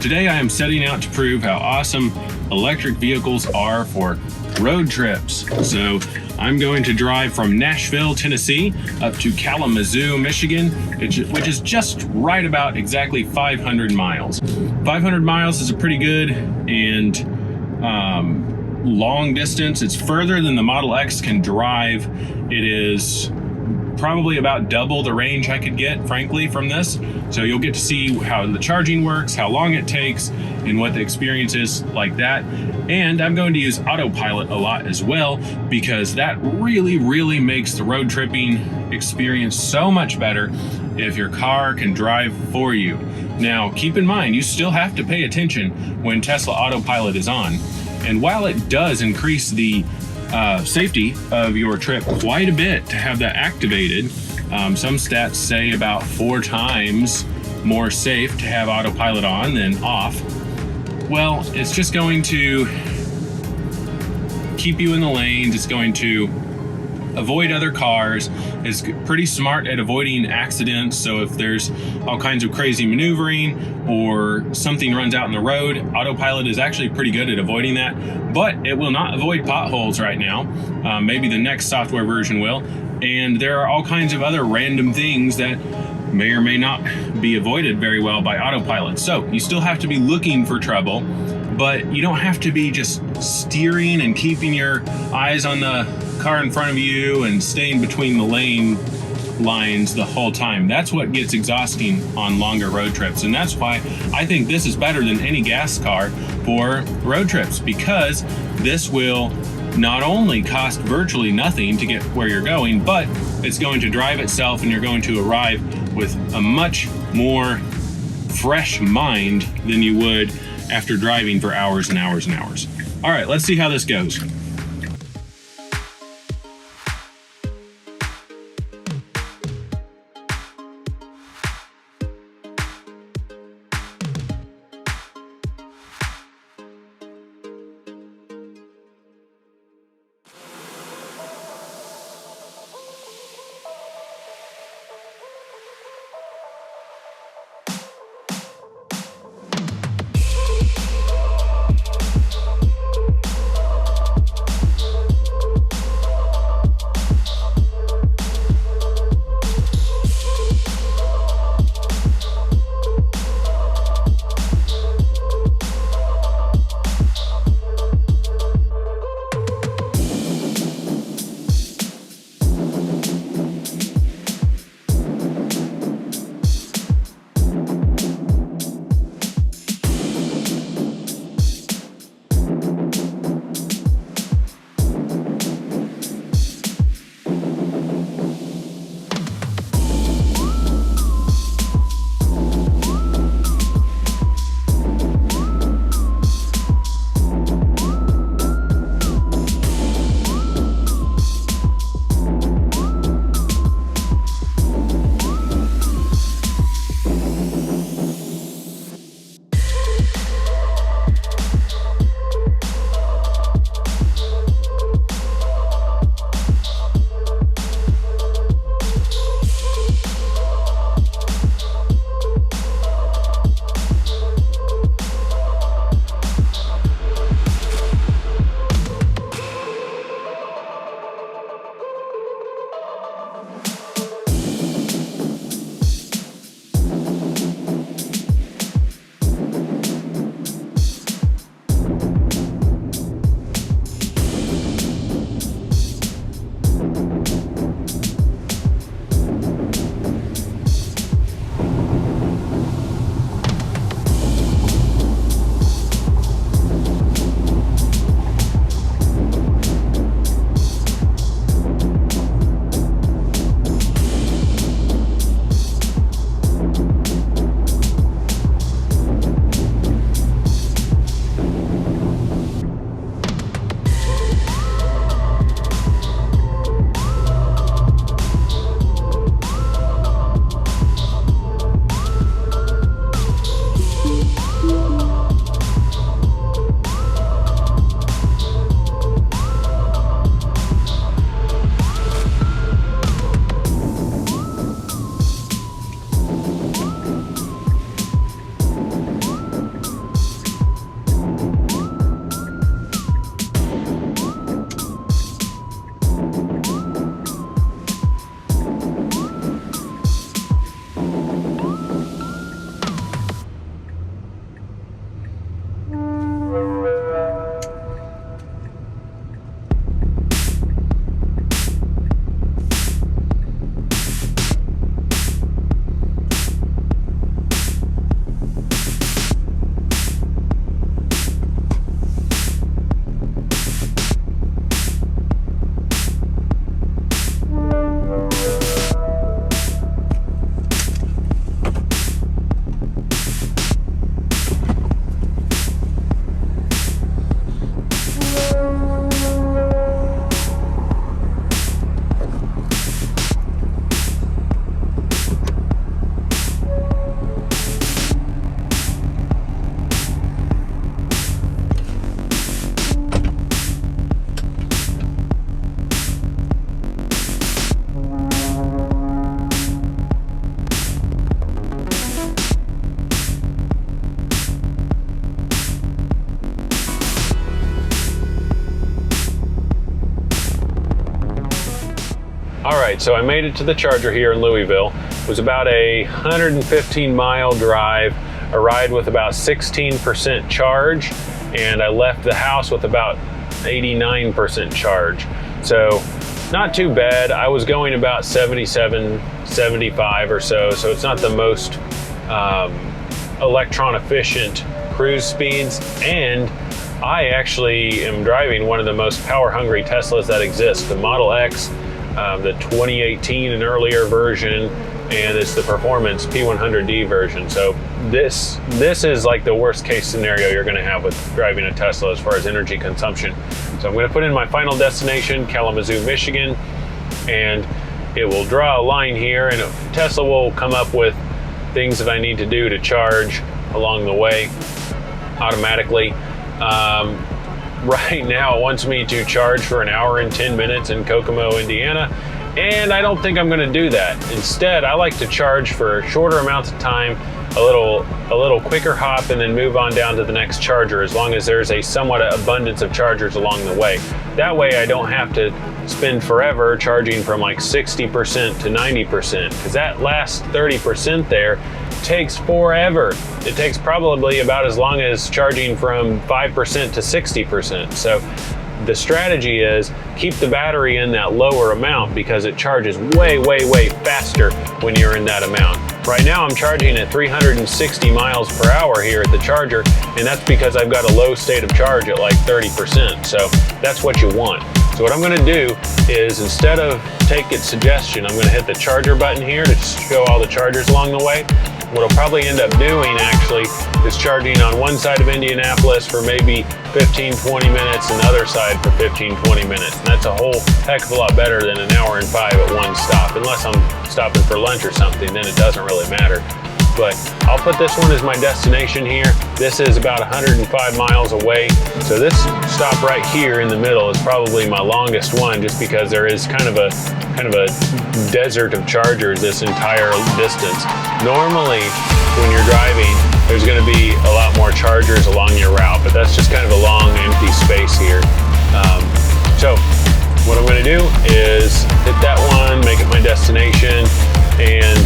Today I am setting out to prove how awesome electric vehicles are for road trips. So I'm going to drive from Nashville, Tennessee up to Kalamazoo, Michigan, which is just right about exactly 500 miles. 500 miles is a pretty good and long distance. It's further than the Model X can drive. It is probably about double the range I could get, frankly, from this. So you'll get to see how the charging works, how long it takes, and what the experience is like that. And I'm going to use Autopilot a lot as well, because that really makes the road tripping experience so much better if your car can drive for you. Now, keep in mind, you still have to pay attention when Tesla Autopilot is on. And while it does increase the safety of your trip quite a bit to have that activated, some stats say about 4 times more safe to have Autopilot on than off. Well, it's just going to keep you in the lanes. It's going to avoid other cars. It's pretty smart at avoiding accidents. So if there's all kinds of crazy maneuvering or something runs out in the road, Autopilot is actually pretty good at avoiding that, but it will not avoid potholes right now. Maybe the next software version will. And there are all kinds of other random things that may or may not be avoided very well by Autopilot. So you still have to be looking for trouble, but you don't have to be just steering and keeping your eyes on the car in front of you and staying between the lane lines the whole time. That's what gets exhausting on longer road trips. And that's why I think this is better than any gas car for road trips, because this will not only cost virtually nothing to get where you're going, but it's going to drive itself and you're going to arrive with a much more fresh mind than you would after driving for hours and hours and hours. All right, let's see how this goes. All right, so I made it to the charger here in Louisville. It was about a 115-mile drive, a ride with about 16% charge, and I left the house with about 89% charge. So not too bad. I was going about 77, 75 or so it's not the most electron efficient cruise speeds, and I actually am driving one of the most power hungry Teslas that exists, the Model X, the 2018 and earlier version, and it's the performance P100D version. So this is like the worst case scenario you're going to have with driving a Tesla as far as energy consumption. So I'm going to put in my final destination, Kalamazoo, Michigan, and it will draw a line here, and Tesla will come up with things that I need to do to charge along the way automatically. Right now it wants me to charge for an hour and 10 minutes in Kokomo, Indiana, and I don't think I'm going to do that. Instead, I like to charge for shorter amounts of time, a little quicker hop, and then move on down to the next charger, as long as there's a somewhat abundance of chargers along the way. That way I don't have to spend forever charging from like 60% to 90%, because that last 30% there takes forever. It takes probably about as long as charging from 5% to 60%. So the strategy is keep the battery in that lower amount, because it charges way, way, way faster when you're in that amount. Right now I'm charging at 360 miles per hour here at the charger, and that's because I've got a low state of charge at like 30%. So that's what you want. So what I'm going to do is, instead of take its suggestion, I'm going to hit the charger button here to show all the chargers along the way. What I'll probably end up doing actually is charging on one side of Indianapolis for maybe 15-20 minutes and the other side for 15-20 minutes. And that's a whole heck of a lot better than an hour and 5 at one stop. Unless I'm stopping for lunch or something, then it doesn't really matter. But I'll put this one as my destination here. This is about 105 miles away. So this stop right here in the middle is probably my longest one, just because there is kind of a desert of chargers this entire distance. Normally, when you're driving, there's going to be a lot more chargers along your route, but that's just kind of a long, empty space here. So what I'm going to do is hit that one, make it my destination, and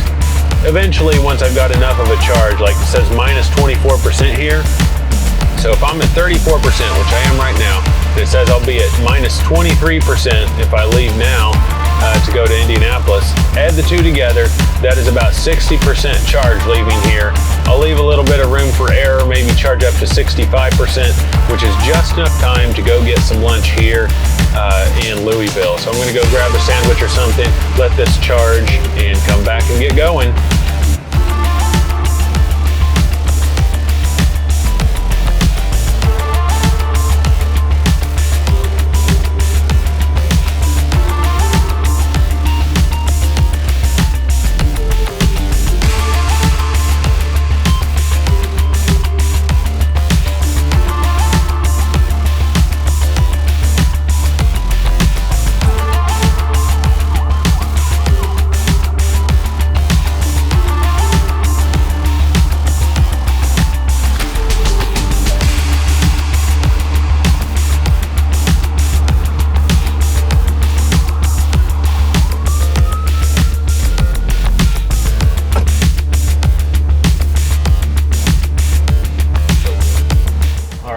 eventually, once I've got enough of a charge, like it says minus 24% here. So if I'm at 34%, which I am right now, it says I'll be at minus 23% if I leave now to go to Indianapolis. Add the two together, that is about 60% charge leaving here. I'll leave a little bit of room for error, maybe charge up to 65%, which is just enough time to go get some lunch here in Louisville. So I'm going to go grab a sandwich or something, let this charge, and come back and get going.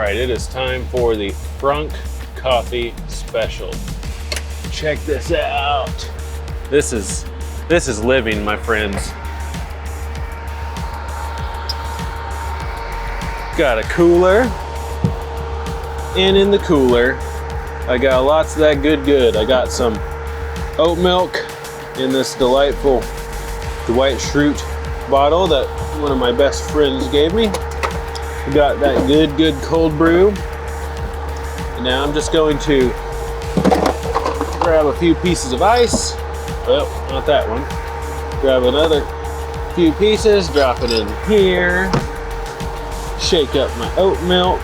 It is time for the Frunk Coffee Special. Check this out. This is living, my friends. Got a cooler, and in the cooler, I got lots of that good. I got some oat milk in this delightful Dwight Schrute bottle that one of my best friends gave me. We got that good cold brew. And now I'm just going to grab a few pieces of ice. Well, not that one. Grab another few pieces, drop it in here. Shake up my oat milk.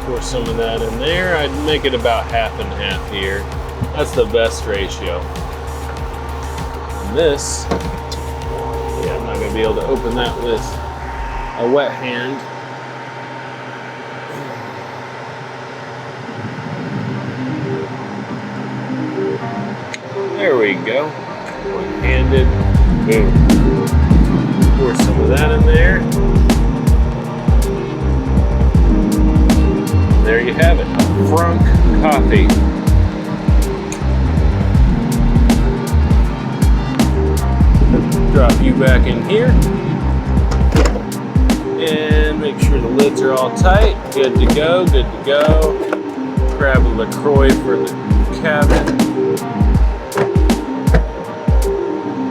Pour some of that in there. I'd make it about half and half here. That's the best ratio. This, yeah, I'm not going to be able to open that with a wet hand. There we go. One-handed. Boom. Pour some of that in there. There you have it. Frunk coffee. Drop you back in here. And make sure the lids are all tight. Good to go, good to go. Grab a LaCroix for the cabin.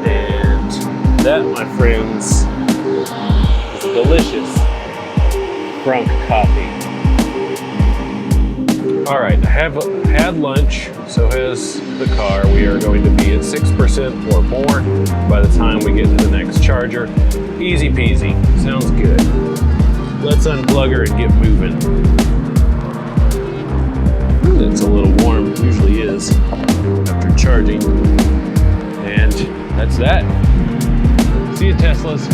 And that, my friends, is delicious Frunk coffee. All right, I have had lunch, so has the car. We are going to be at 6% or more by the time we get to the next charger. Easy peasy, sounds good. Let's unplug her and get moving. It's a little warm, it usually is, after charging. And that's that. See you, Teslas.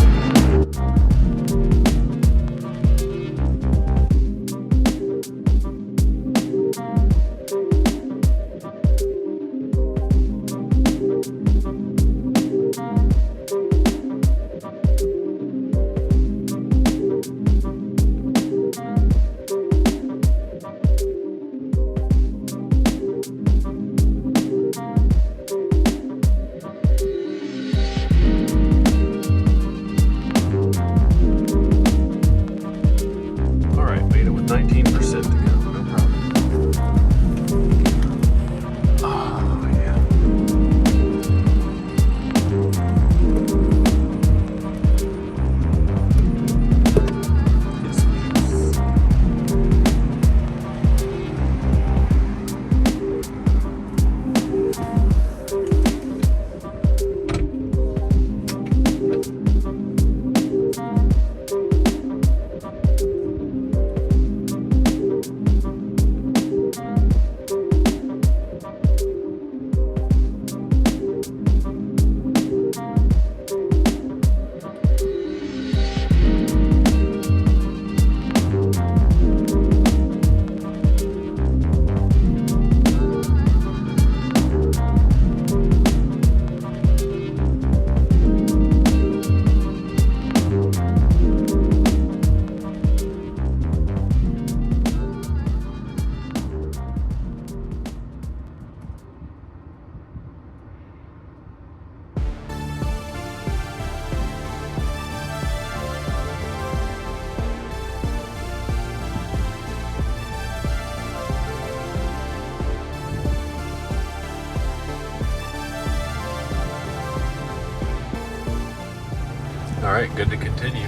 All right, good to continue.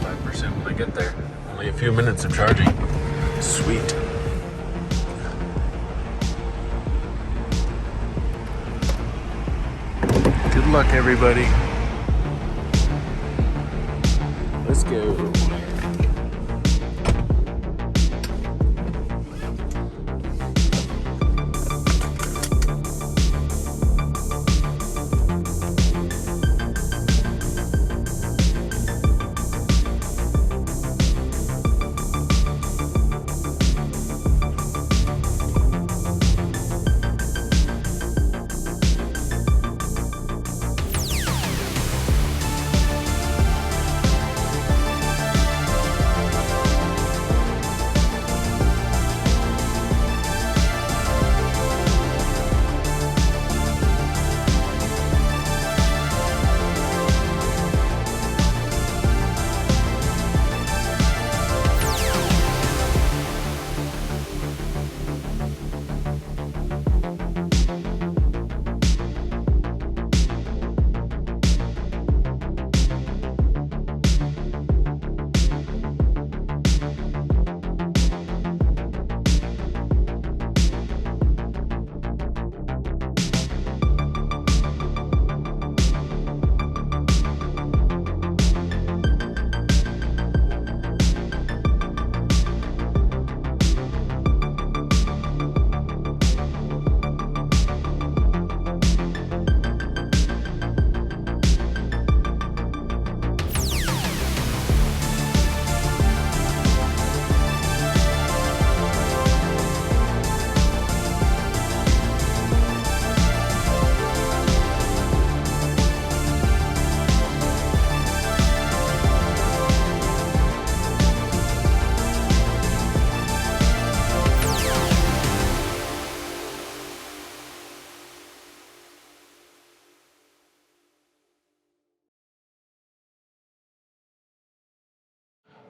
5% when I get there. Only a few minutes of charging. Sweet. Good luck, everybody. Let's go.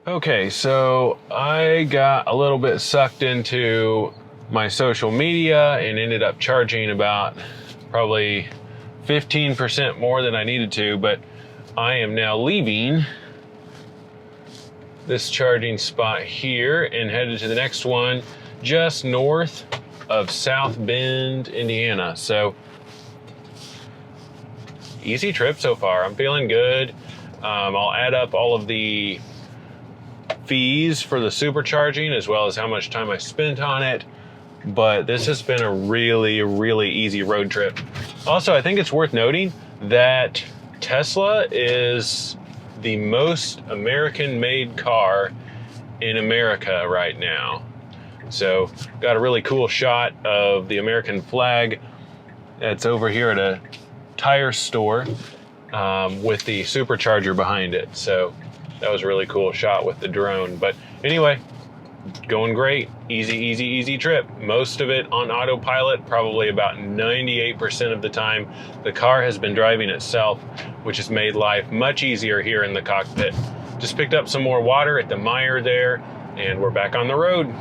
Okay, so I got a little bit sucked into my social media and ended up charging about probably 15% more than I needed to, but I am now leaving this charging spot here and headed to the next one just north of South Bend, Indiana. So easy trip so far. I'm feeling good. I'll add up all of the fees for the supercharging as well as how much time I spent on it. But this has been a really, really easy road trip. Also, I think it's worth noting that Tesla is the most American-made car in America right now. So, got a really cool shot of the American flag. It's over here at a tire store with the supercharger behind it. So, that was a really cool shot with the drone. But anyway, going great. Easy trip. Most of it on autopilot, probably about 98% of the time. The car has been driving itself, which has made life much easier here in the cockpit. Just picked up some more water at the Meijer there, and we're back on the road.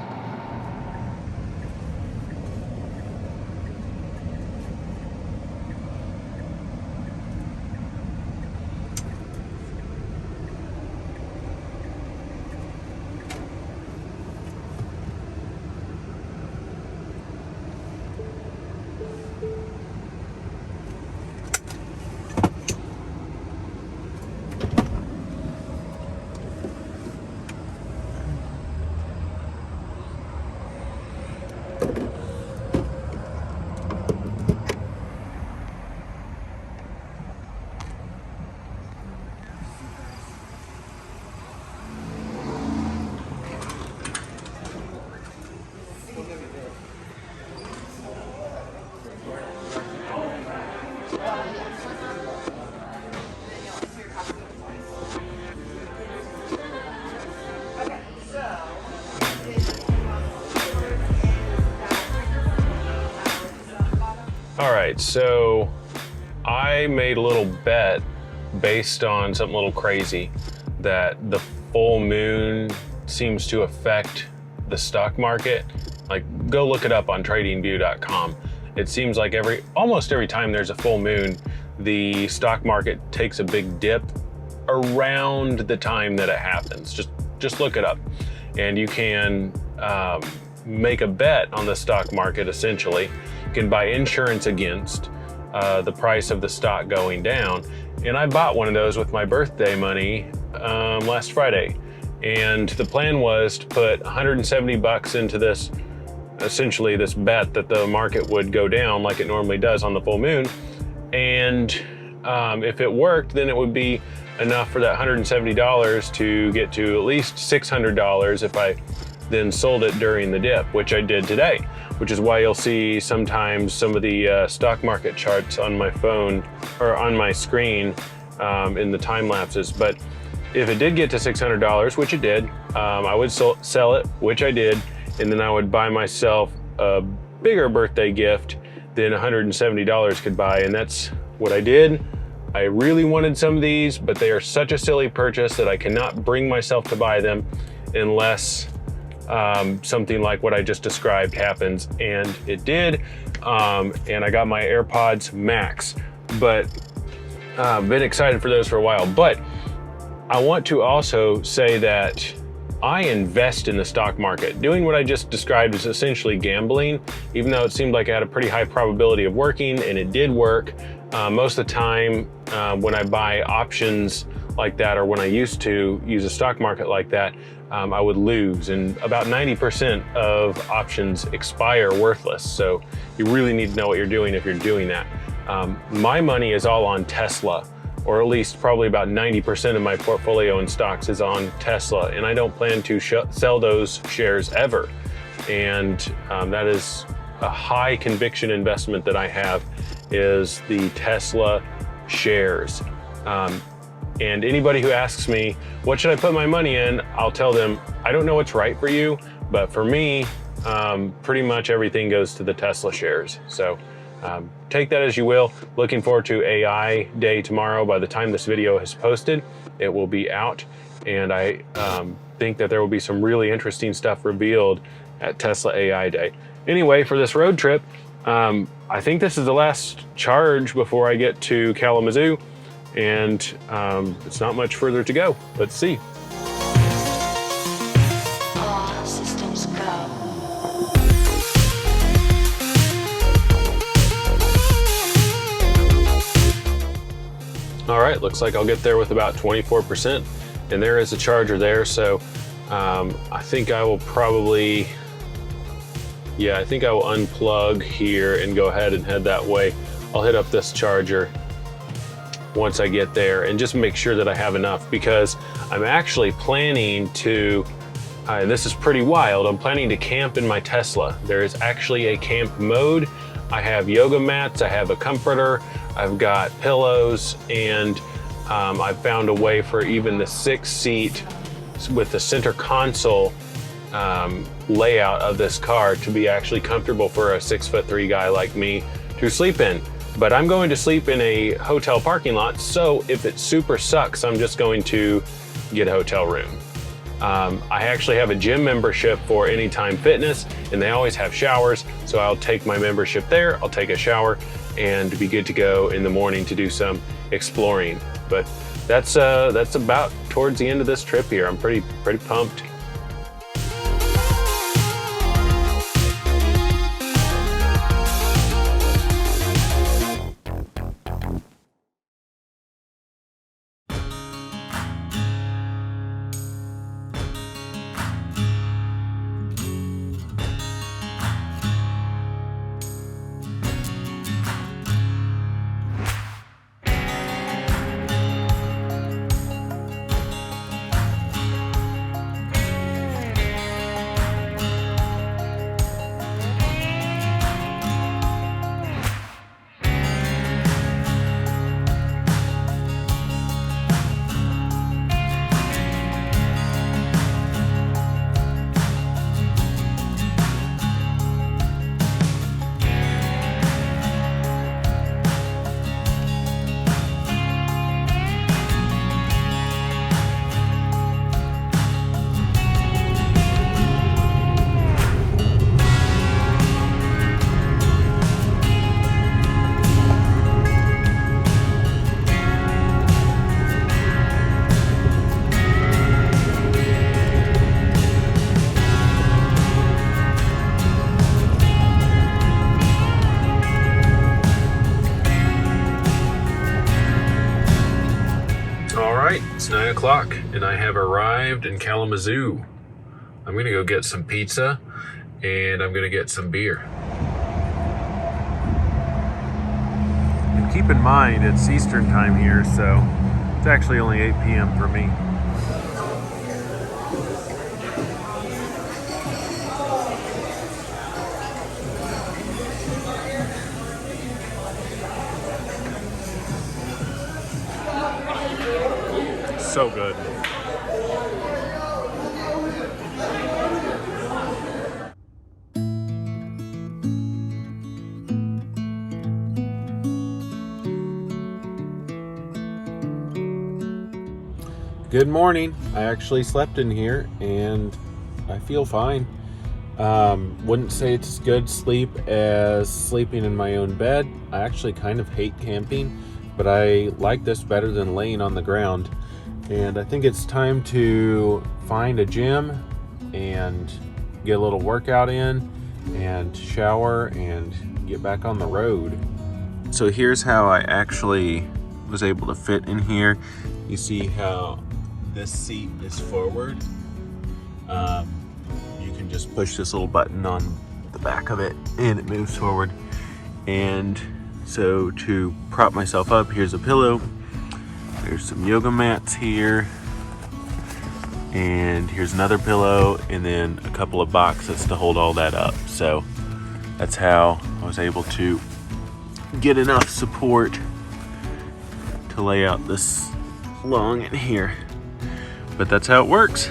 All right, so I made a little bet based on something a little crazy that the full moon seems to affect the stock market. Like, go look it up on tradingview.com. It seems like almost every time there's a full moon, the stock market takes a big dip around the time that it happens. Just look it up, and you can make a bet on the stock market. Essentially, you can buy insurance against the price of the stock going down. And I bought one of those with my birthday money last Friday. And the plan was to put 170 bucks into this, essentially this bet that the market would go down like it normally does on the full moon. And if it worked, then it would be enough for that $170 to get to at least $600 if I then sold it during the dip, which I did today, which is why you'll see sometimes some of the stock market charts on my phone or on my screen in the time lapses. But if it did get to $600, which it did, I would sell it, which I did, and then I would buy myself a bigger birthday gift than $170 could buy, and that's what I did. I really wanted some of these, but they are such a silly purchase that I cannot bring myself to buy them unless something like what I just described happens, and it did. And I got my AirPods Max, but been excited for those for a while. But I want to also say that I invest in the stock market. Doing what I just described is essentially gambling, even though it seemed like it had a pretty high probability of working, and it did work. Most of the time when I buy options like that, or when I used to use a stock market like that, I would lose, and about 90% of options expire worthless. So you really need to know what you're doing if you're doing that. My money is all on Tesla, or at least probably about 90% of my portfolio in stocks is on Tesla, and I don't plan to sell those shares ever. And that is a high conviction investment that I have, is the Tesla shares. And anybody who asks me, what should I put my money in? I'll tell them, I don't know what's right for you, but for me, pretty much everything goes to the Tesla shares. So take that as you will. Looking forward to AI Day tomorrow by the time this video is posted. it will be out, and I think that there will be some really interesting stuff revealed at Tesla AI Day. Anyway, for this road trip, I think this is the last charge before I get to Kalamazoo, and it's not much further to go. Let's see. All systems go. All right, looks like I'll get there with about 24%, and there is a charger there, so I think I will probably, I think I will unplug here and go ahead and head that way. I'll hit up this charger once I get there and just make sure that I have enough, because I'm actually planning to, and this is pretty wild, I'm planning to camp in my Tesla. There is actually a camp mode. I have yoga mats, I have a comforter, I've got pillows, and I've found a way for even the 6th seat with the center console layout of this car to be actually comfortable for a 6'3" guy like me to sleep in. But I'm going to sleep in a hotel parking lot, so if it super sucks, I'm just going to get a hotel room. I actually have a gym membership for Anytime Fitness, and they always have showers, so I'll take my membership there, I'll take a shower, and be good to go in the morning to do some exploring. But that's about towards the end of this trip here. I'm pretty pumped. It's 9 o'clock and I have arrived in Kalamazoo. I'm gonna go get some pizza and I'm gonna get some beer. And keep in mind, it's Eastern time here, so it's actually only 8 p.m. for me. So good. Good morning. I actually slept in here and I feel fine. Wouldn't say it's as good sleep as sleeping in my own bed. I actually kind of hate camping, but I like this better than laying on the ground. And I think it's time to find a gym and get a little workout in and shower and get back on the road. So here's how I actually was able to fit in here. You see how this seat is forward. You can just push this little button on the back of it and it moves forward. And so to prop myself up, here's a pillow. There's some yoga mats here, and here's another pillow, and then a couple of boxes to hold all that up. So that's how I was able to get enough support to lay out this long in here. But that's how it works.